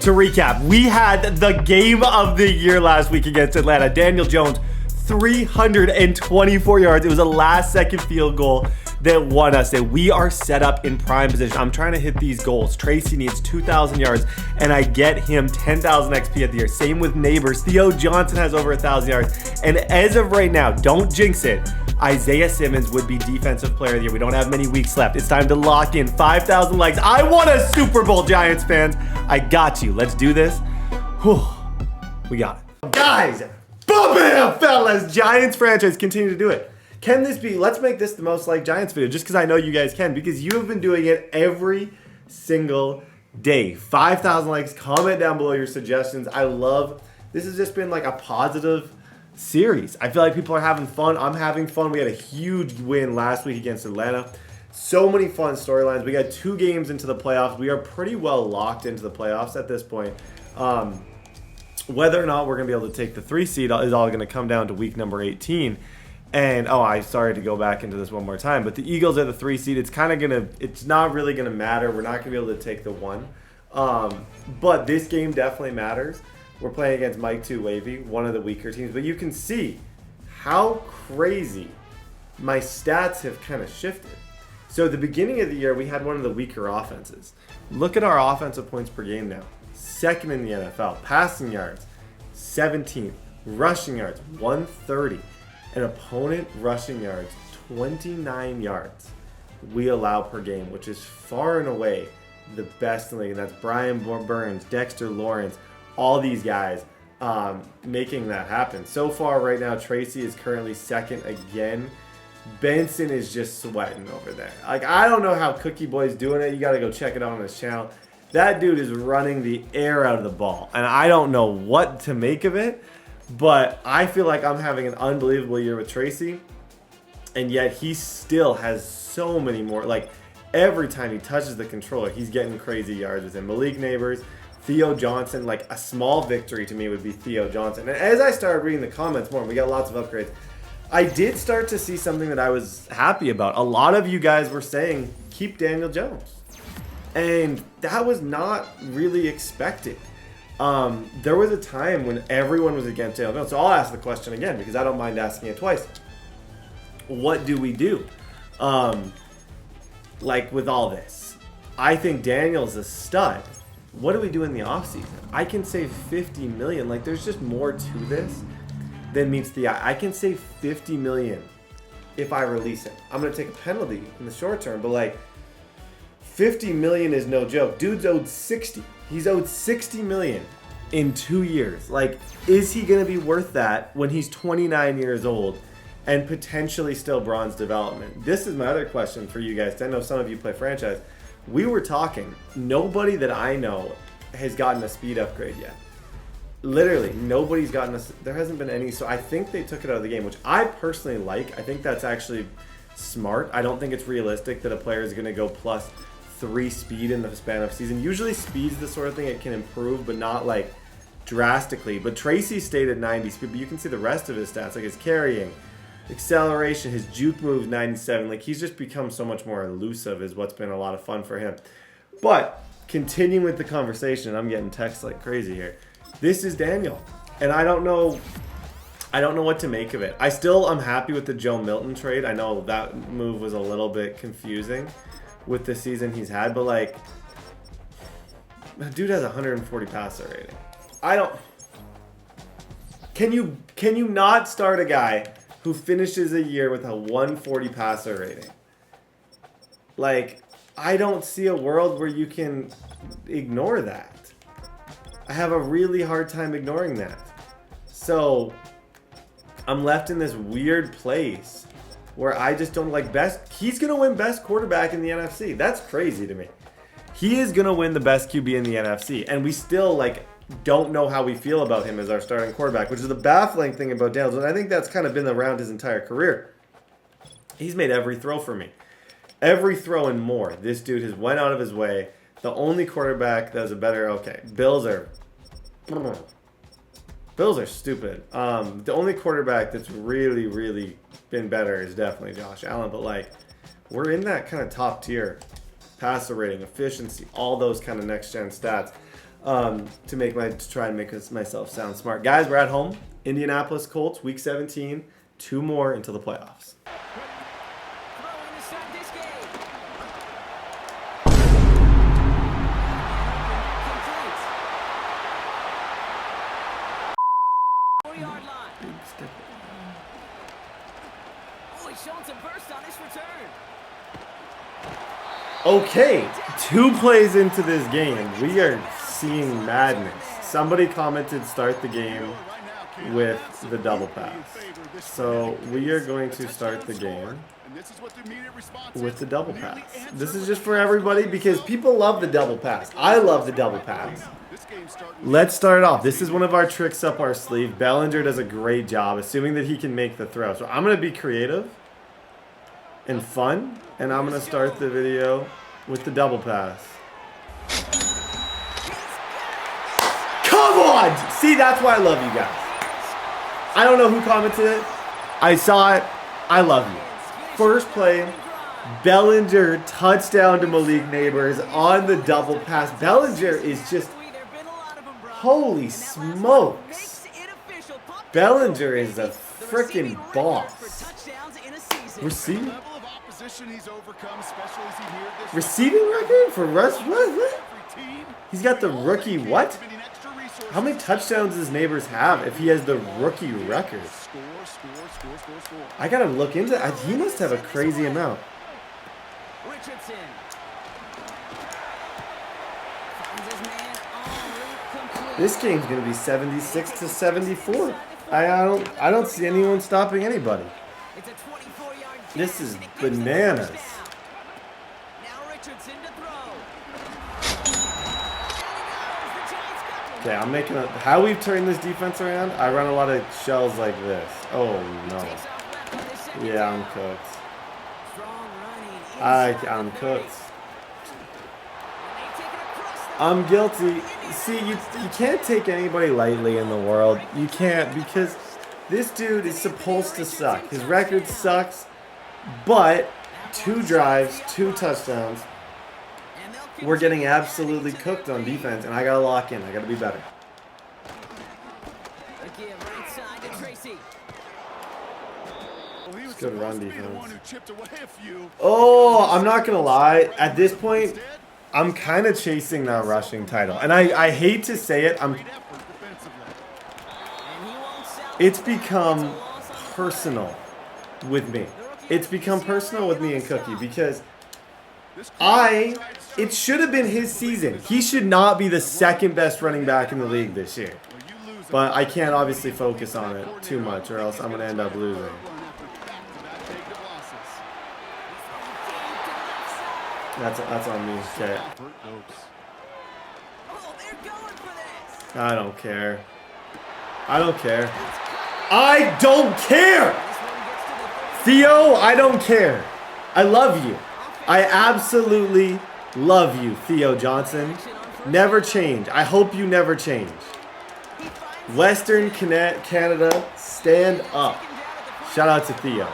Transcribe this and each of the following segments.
To recap, we had the game of the year last week against Atlanta. Daniel Jones, 324 yards. It was a last-second field goal that won us. And we are set up in prime position. I'm trying to hit these goals. Tracy needs 2,000 yards, and I get him 10,000 XP at the year. Same with Nabers. Theo Johnson has over 1,000 yards. And as of right now, don't jinx it, Isaiah Simmons would be Defensive Player of the Year. We don't have many weeks left. It's time to lock in 5,000 likes. I want a Super Bowl, Giants fans. I got you. Let's do this. Whew. We got it. Guys, bam, fellas. Giants franchise continue to do it. Can this be, let's make this the most liked Giants video, just because I know you guys can, because you have been doing it every single day. 5,000 likes. Comment down below your suggestions. I love, this has just been like a positive series. I feel like people are having fun. I'm having fun. We had a huge win last week against Atlanta. So many fun storylines. We got 2 games into the playoffs. We are pretty well locked into the playoffs at this point. Whether or not we're going to be able to take the 3 seed is all going to come down to week number 18. And, I'm sorry to go back into this one more time, but the Eagles are the 3 seed. It's kind of going to, it's not really going to matter. We're not going to be able to take the 1. But this game definitely matters. We're playing against Mike 2 Wavy, one of the weaker teams. But you can see how crazy my stats have kind of shifted. So at the beginning of the year, we had one of the weaker offenses. Look at our offensive points per game now. 2nd in the NFL. Passing yards, 17th. Rushing yards, 130. An opponent rushing yards, 29 yards we allow per game, which is far and away the best in the league. And that's Brian Burns, Dexter Lawrence, all these guys making that happen. So far right now, Tracy is currently 2nd again. Benson is just sweating over there. Like, I don't know how Cookie Boy's doing it. You got to go check it out on his channel. That dude is running the air out of the ball. And I don't know what to make of it, but I feel like I'm having an unbelievable year with Tracy. And yet he still has so many more. Like, every time he touches the controller, he's getting crazy yards with him. Malik Nabers, Theo Johnson, like a small victory to me would be Theo Johnson. And as I started reading the comments more, we got lots of upgrades, I did start to see something that I was happy about. A lot of you guys were saying, keep Daniel Jones. And that was not really expected. There was a time when everyone was against Daniel Jones. So I'll ask the question again because I don't mind asking it twice. What do we do? Like with all this, I think Daniel's a stud. What do we do in the offseason? I can save 50 million. Like, there's just more to this than meets the eye. I can save 50 million if I release him. I'm going to take a penalty in the short term, but like 50 million is no joke. Dude's owed 60. He's owed 60 million in 2 years. Like, is he going to be worth that when he's 29 years old and potentially still bronze development? This is my other question for you guys. I know some of you play franchise. We were talking, nobody that I know has gotten a speed upgrade yet. Literally, nobody's gotten a, there hasn't been any, so I think they took it out of the game, which I personally like. I think that's actually smart. I don't think it's realistic that a player is going to go +3 speed in the span of season. Usually speed's the sort of thing it can improve, but not like drastically. But Tracy stayed at 90 speed, but you can see the rest of his stats, like his carrying, acceleration, his juke moves 97. Like, he's just become so much more elusive is what's been a lot of fun for him. But continuing with the conversation, I'm getting texts like crazy here. This is Daniel, and I don't know what to make of it. I'm happy with the Joe Milton trade. I know that move was a little bit confusing with the season he's had, but like, that dude has 140 passer rating. Can you not start a guy who finishes a year with a 140 passer rating? Like, I don't see a world where you can ignore that. I have a really hard time ignoring that. So I'm left in this weird place where I just don't like he's going to win best quarterback in the NFC. That's crazy to me. He is going to win the best QB in the NFC. And we still like don't know how we feel about him as our starting quarterback, which is the baffling thing about Daniels. And I think that's kind of been around his entire career. He's made every throw for me. Every throw and more. This dude has went out of his way. The only quarterback that has a better, Bills are stupid. The only quarterback that's really, really been better is definitely Josh Allen. But like, we're in that kind of top tier. Passer rating, efficiency, all those kind of next gen stats. to try and make myself sound smart. Guys, we're at home. Indianapolis Colts, Week 17. 2 more until the playoffs. Okay, 2 plays into this game, we are seeing madness. Somebody commented start the game with the double pass. So we are going to start the game with the double pass. This is just for everybody because people love the double pass. I love the double pass. Let's start off. This is one of our tricks up our sleeve. Bellinger does a great job, assuming that he can make the throw. So I'm going to be creative and fun, and I'm going to start the video with the double pass. Come on! See, that's why I love you guys. I don't know who commented it. I saw it. I love you. First play, Bellinger touchdown to Malik Nabers on the double pass. Bellinger is just, holy smokes. Bellinger is a freaking boss. Receiving record for Russ? What? He's got the rookie what? How many touchdowns does Nabers have if he has the rookie record? I gotta look into that. He must have a crazy amount. This game's gonna be 76-74. I don't see anyone stopping anybody. This is bananas. Okay, I'm making a... How we've turned this defense around, I run a lot of shells like this. Oh, no. Yeah, I'm cooked. I'm cooked. I'm guilty. See, you can't take anybody lightly in the world. You can't, because this dude is supposed to suck. His record sucks, but 2 drives, 2 touchdowns. We're getting absolutely cooked on defense, and I gotta lock in. I gotta be better. It's good run defense. Oh, I'm not gonna lie. At this point, I'm kind of chasing that rushing title, and I hate to say it. It's become personal with me. It's become personal with me and Cookie because it should have been his season. He should not be the second best running back in the league this year. But I can't obviously focus on it too much or else I'm going to end up losing. That's on me. Okay. I don't care. I don't care. I don't care! Theo, I don't care. I love you. I absolutely love you, Theo Johnson. Never change. I hope you never change. Western Canada, stand up. Shout out to Theo.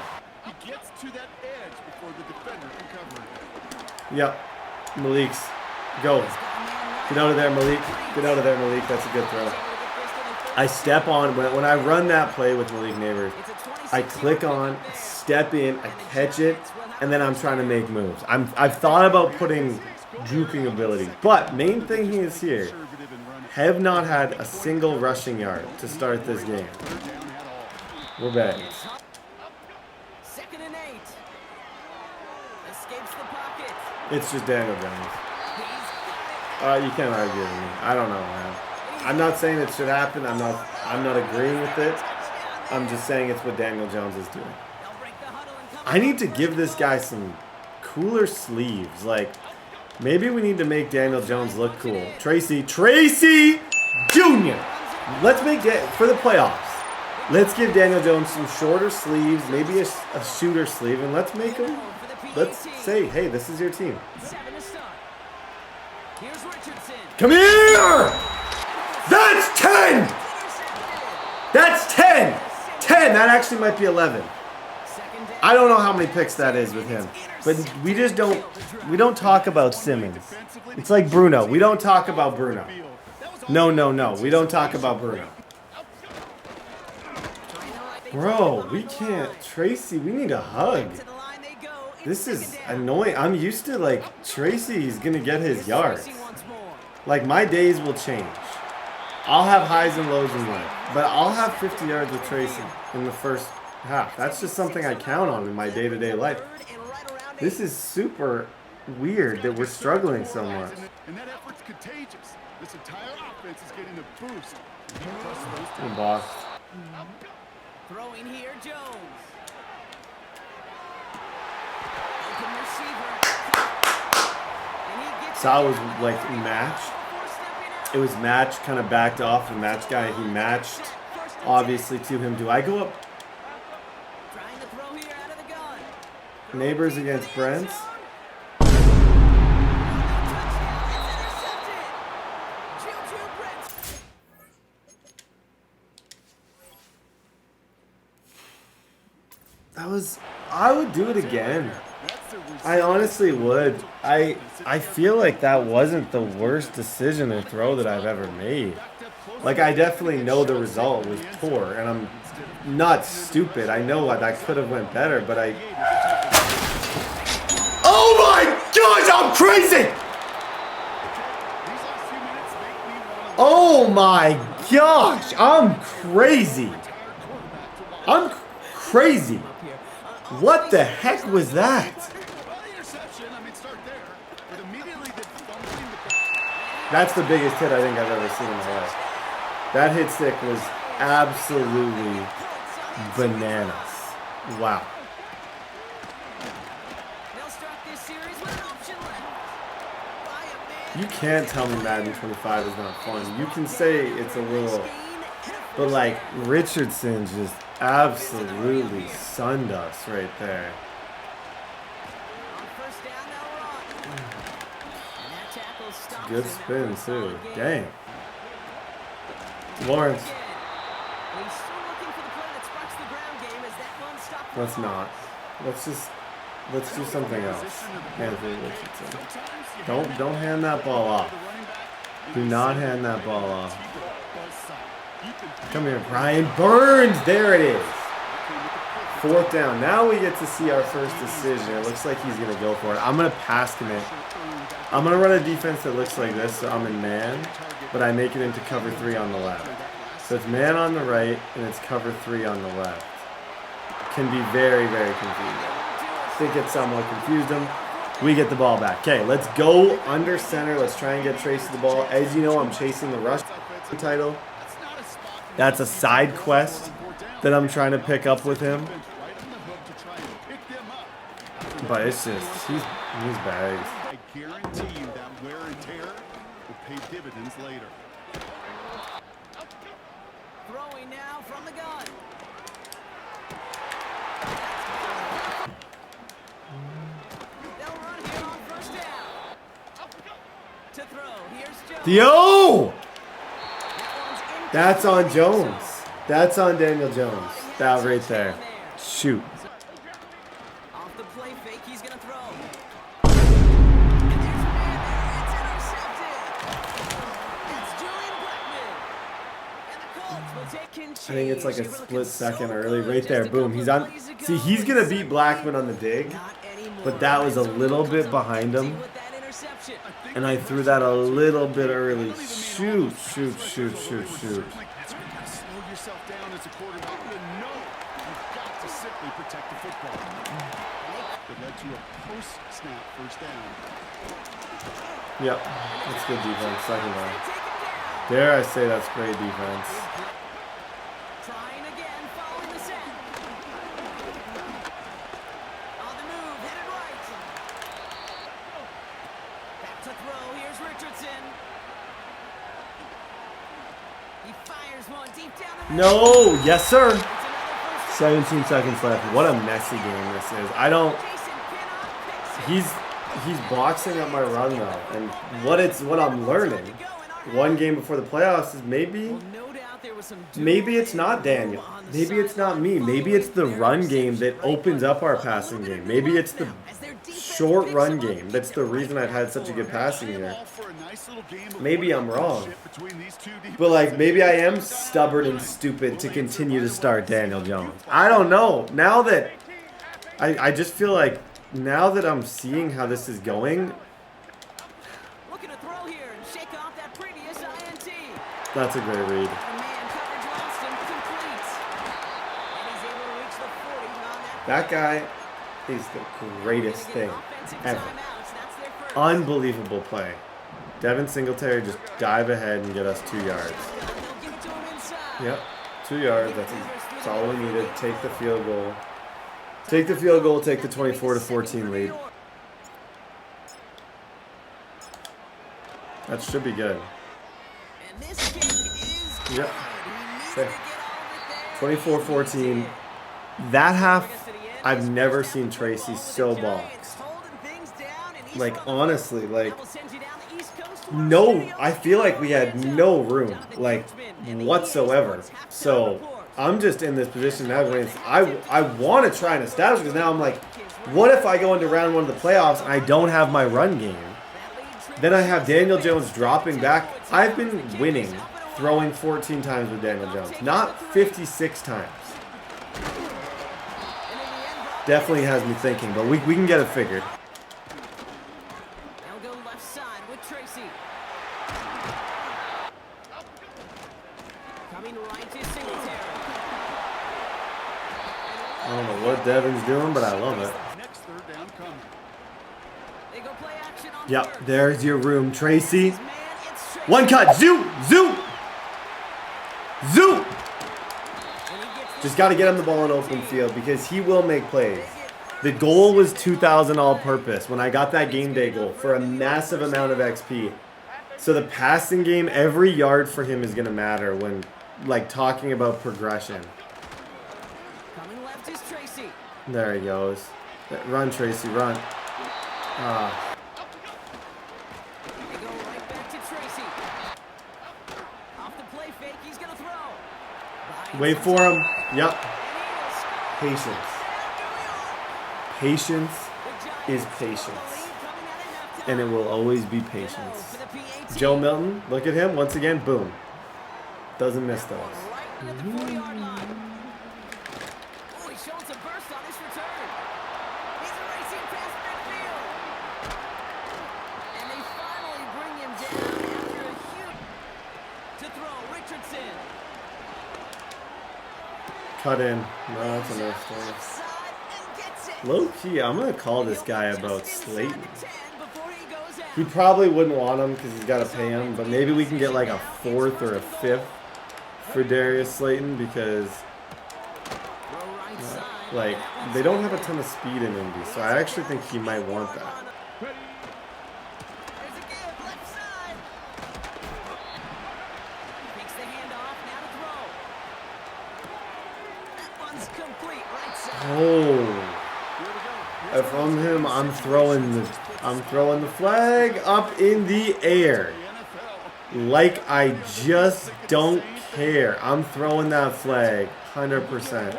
Yep. Malik's. Go. Get out of there, Malik. Get out of there, Malik. That's a good throw. I step on. When I run that play with Malik Nabers, I click on, step in, I catch it, and then I'm trying to make moves. I've thought about putting juking ability, but main thing is here, have not had a single rushing yard to start this game. We're back. It's just Daniel Jones. You can't argue with me. I don't know, man. I'm not saying it should happen. I'm not agreeing with it. I'm just saying it's what Daniel Jones is doing. I need to give this guy some cooler sleeves. Like, maybe we need to make Daniel Jones look cool. Tracy Jr. Let's make that for the playoffs. Let's give Daniel Jones some shorter sleeves, maybe a shooter sleeve, and let's make him. Let's say, hey, this is your team. Come here! That's 10! That's 10! 10! That actually might be 11. I don't know how many picks that is with him. But we don't talk about Simmons. It's like Bruno. We don't talk about Bruno. No, no, no. We don't talk about Bruno. Bro, we can't. Tracy, we need a hug. This is annoying. I'm used to, like, Tracy's going to get his yards. Like, my days will change. I'll have highs and lows in life. But I'll have 50 yards with Tracy in the first half. That's just something I count on in my day-to-day life. This is super weird that we're struggling so much. And that effort's contagious. This entire offense is getting a boost. I'm bossed. Throwing here, Jones. Open receiver. So I was like matched. It was matched, kind of backed off. The match guy, he matched obviously to him. Do I go up? Trying to throw here out of the gun. Nabers against Brents. I would do it again. I honestly would. I feel like that wasn't the worst decision or throw that I've ever made. Like, I definitely know the result was poor, and I'm not stupid. I know that could have went better, but I... Oh my gosh, I'm crazy! Oh my gosh, I'm crazy. I'm crazy. What the heck was that? That's the biggest hit I think I've ever seen in my life. That hit stick was absolutely bananas. Wow. You can't tell me Madden 25 is not fun. You can say it's a little, but like Richardson just absolutely sunned us right there. Good spin too. Dang. Lawrence. Let's not. Let's do something else. Anthony Richardson. Don't hand that ball off. Do not hand that ball off. Come here, Brian Burns. There it is. 4th down. Now we get to see our first decision. It looks like he's gonna go for it. I'm gonna pass commit. I'm going to run a defense that looks like this, so I'm in man, but I make it into cover 3 on the left. So it's man on the right, and it's cover 3 on the left. Can be very, very confusing. I think it somewhat confused him. We get the ball back. Okay, let's go under center. Let's try and get Tracy the ball. As you know, I'm chasing the rush title. That's a side quest that I'm trying to pick up with him. But it's just, he's bags. I guarantee you that wear and tear will pay dividends later. Throwing now from the gun. They'll run here on first down. To throw, here's Jones. Yo! That's on Jones. That's on Daniel Jones. That right there. Shoot. Off the play fake, he's gonna throw. I think it's like a split second early. Right there. Boom. He's on. See, he's going to beat Blackman on the dig. But that was a little bit behind him. And I threw that a little bit early. Shoot, shoot, shoot, shoot, shoot. Slow yourself down as a quarterback. You know you've got to simply protect the football. It led to a post-snap first down. Yep. That's good defense. Second down. Dare I say that's great defense. Trying again, following the set. On the move, headed right. Back to throw, here's Richardson. He fires one deep down the No, yes sir. 17 seconds left. What a messy game this is. I don't. He's boxing up my run though, and what I'm learning. One game before the playoffs is maybe out there with some Maybe it's not Daniel. Maybe it's not me. Maybe it's the run game that opens up our passing game. Maybe it's the short run game. That's the reason I've had such a good passing year. Maybe I'm wrong. But, like, maybe I am stubborn and stupid to continue to start Daniel Jones. I don't know. Now that I just feel like now that I'm seeing how this is going, looking to throw here and shake off that previous INT. that's a great read. Man coverage lost and complete. And he's able to reach the 40 on that. That guy is the greatest thing ever. Timeouts. That's their first. Unbelievable play. Devin Singletary just dive ahead and get us 2 yards. They'll give it to him inside. Yep, 2 yards. That's all we needed. Take the field goal. Take the field goal. Take the 24-14 lead. That should be good. And this kick is good. Yep. He Okay. needed to get all of it there. 24-14. That half, I've never seen Tracy so boxed. Like, honestly, like, no, I feel like we had no room, like, whatsoever. So, I'm just in this position now where I want to try and establish, because now I'm like, what if I go into round 1 of the playoffs and I don't have my run game? Then I have Daniel Jones dropping back. I've been winning throwing 14 times with Daniel Jones, not 56 times. Definitely has me thinking, but we can get it figured. They'll go left side with Tracy. Coming right to Singletary. I don't know what Devin's doing, but I love it. Next third down coming. They go play action on Yep, third. there's your room, Tracy. Man, it's Tracy. One cut, zoo, zoo, zoo. And he gets Just got to get him the ball in open field because he will make plays. The goal was 2,000 all-purpose when I got that game day goal for a massive amount of XP. So the passing game, every yard for him is going to matter when, like, talking about progression. coming left is Tracy. There he goes. Run, Tracy, run. Ah, They go right back to Tracy. Off the play fake, he's gonna throw. wait for him. Yep. And he is Patience. Patience is patience. And it will always be patience. Joe Milton, look at him. Once again, boom. Doesn't miss those. Right at the 40-yard line. Oh, he's showing some burst on his return. He's racing past midfield. And they finally bring him down after a huge to throw. Richardson. Cut in. No, that's a nice thing. Left side and gets it. Low key, I'm going to call this guy about Just inside Slayton. the 10 before he goes out. He probably wouldn't want him because he's got to pay him, but maybe we can get like a 4th or a 5th for Darius Slayton because, Throw right side. like, they don't have a ton of speed in Indy, so I actually think he might want that. There's a give, left side. Takes the handoff, now to throw. That one's complete, right side. Oh. If I'm him, I'm throwing the flag up in the air. Like I just don't care. I'm throwing that flag 100%.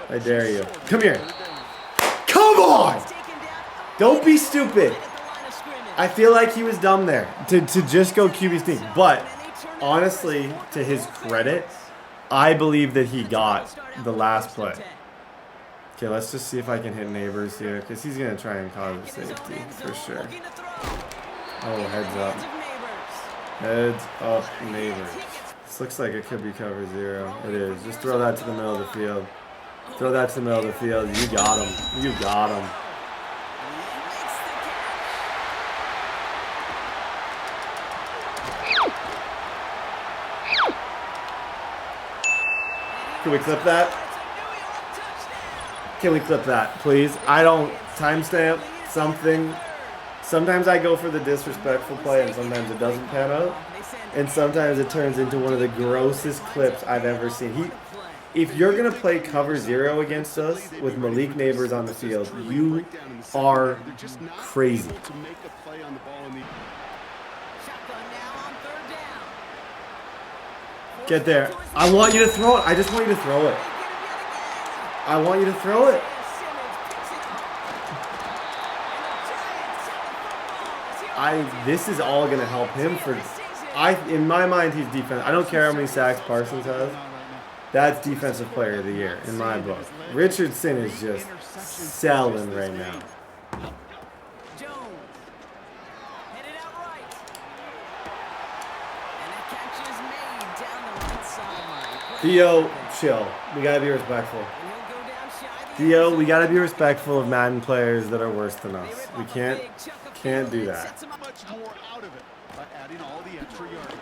I dare you. Come here. Come on! Taken down. Don't be stupid. At the line of scrimmage. I feel like he was dumb there to just go QB sneak. But honestly, to his credit, I believe that he got the last play. Okay, let's just see if I can hit Nabers here, because he's going to try and cause a safety, for sure. Looking to throw. Oh, heads up. Nabers. Heads up, Nabers. This looks like it could be cover 0. It is. Just throw that to the middle of the field. Throw that to the middle of the field. You got him. You got him. Can we clip that? Can we clip that, please? I don't timestamp something. Sometimes I go for the disrespectful play, and sometimes it doesn't pan out. And sometimes it turns into one of the grossest clips I've ever seen. If you're going to play cover 0 against us with Malik Nabers on the field, you are crazy. Shotgun now on third down. Get there. I want you to throw it. I just want you to throw it. I want you to throw it. This is all going to help him for... in my mind, he's defense. I don't care how many sacks Parsons has. That's defensive player of the year in my book. Richardson is just selling right now. Theo, chill. We gotta be respectful. Theo, we gotta be respectful of Madden players that are worse than us. We can't do that. Much more out of it by adding all the extra yardage.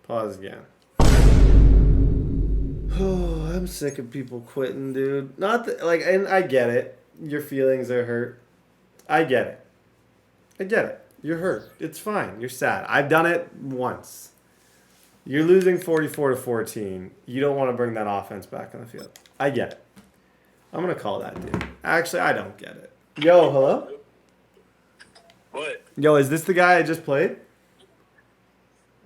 Pause again. Oh, I'm sick of people quitting, dude. Not that, like, and I get it. Your feelings are hurt. I get it. I get it. You're hurt. It's fine. You're sad. I've done it once. You're losing 44-14. You don't want to bring that offense back on the field. I get it. I'm going to call that dude. Actually, I don't get it. Yo, hello? What? Yo, is this the guy I just played?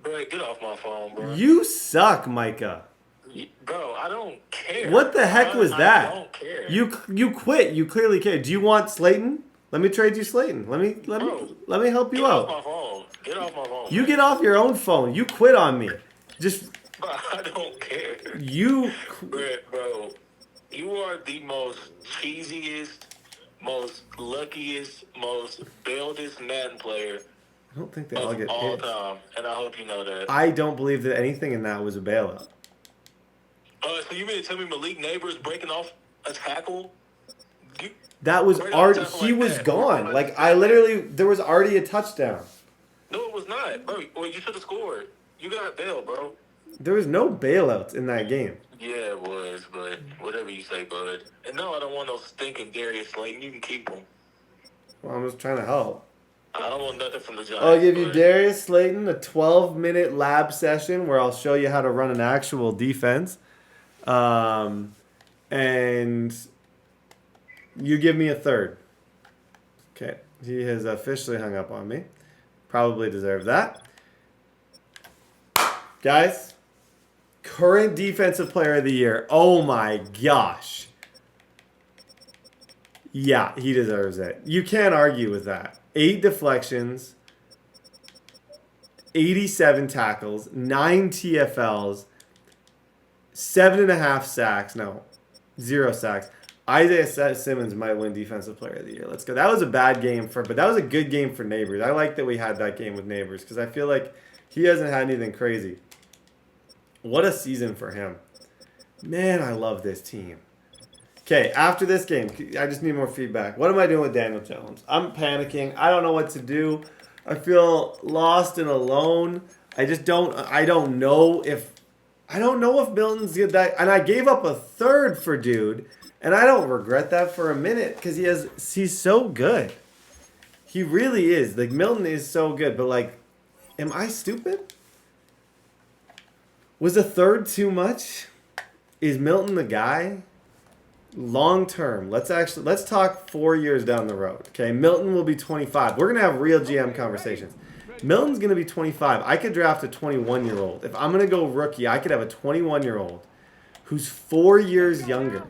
Bro, get off my phone, bro. You suck, Micah. Bro, I don't care. What the heck was that? I don't care. You quit. You clearly care. Do you want Slayton? Let me trade you Slayton. Let me help you out. Get off my phone. Get off my phone. You get off your own phone. You quit on me. Just Bro, I don't care. Bro, you are the most cheesiest, most luckiest, most baildest Madden player I don't think they all get all hits. time, and I hope you know that. I don't believe that anything in that was a bailout. So you mean to tell me Malik Nabers breaking off a tackle? That was already, he was gone. Like, there was already a touchdown. No, it was not, bro. Well, you should have scored. You got bailed, bro. There was no bailouts in that game. Yeah, it was, but whatever you say, bud. And no, I don't want no stinking Darius Slayton. You can keep him. Well, I'm just trying to help. I don't want nothing from the Giants. I'll give you bud. Darius Slayton, a 12-minute lab session where I'll show you how to run an actual defense. And you give me a third. Okay. He has officially hung up on me. Probably deserved that. Guys, current defensive player of the year. Oh my gosh. Yeah, he deserves it. You can't argue with that. 8 deflections, 87 tackles, 9 TFLs, 7.5 sacks. No, 0 sacks. Isaiah Simmons might win Defensive Player of the Year. Let's go. That was a bad game but that was a good game for Nabers. I like that we had that game with Nabers because I feel like he hasn't had anything crazy. What a season for him. Man, I love this team. Okay, after this game, I just need more feedback. What am I doing with Daniel Jones? I'm panicking. I don't know what to do. I feel lost and alone. I don't know if Milton's good. And I gave up a third for dude. And I don't regret that for a minute because he's so good. He really is. Like, Milton is so good. But, like, am I stupid? Was a third too much? Is Milton the guy? Long term. Let's talk 4 years down the road. Okay, Milton will be 25. We're going to have real GM conversations. Milton's going to be 25. I could draft a 21-year-old. If I'm going to go rookie, I could have a 21-year-old who's 4 years younger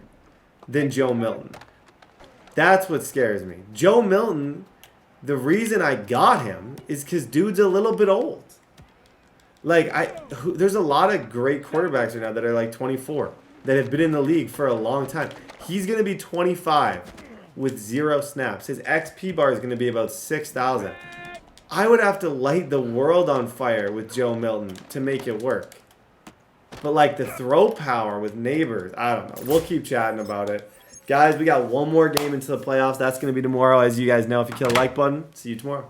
than Joe Milton. That's what scares me. Joe Milton, the reason I got him is because dude's a little bit old. Like, there's a lot of great quarterbacks right now that are like 24 that have been in the league for a long time. He's going to be 25 with 0 snaps. His XP bar is going to be about 6,000. I would have to light the world on fire with Joe Milton to make it work. But, like, the throw power with Nabers, I don't know. We'll keep chatting about it. Guys, we got one more game into the playoffs. That's going to be tomorrow. As you guys know, if you kill the like button, see you tomorrow.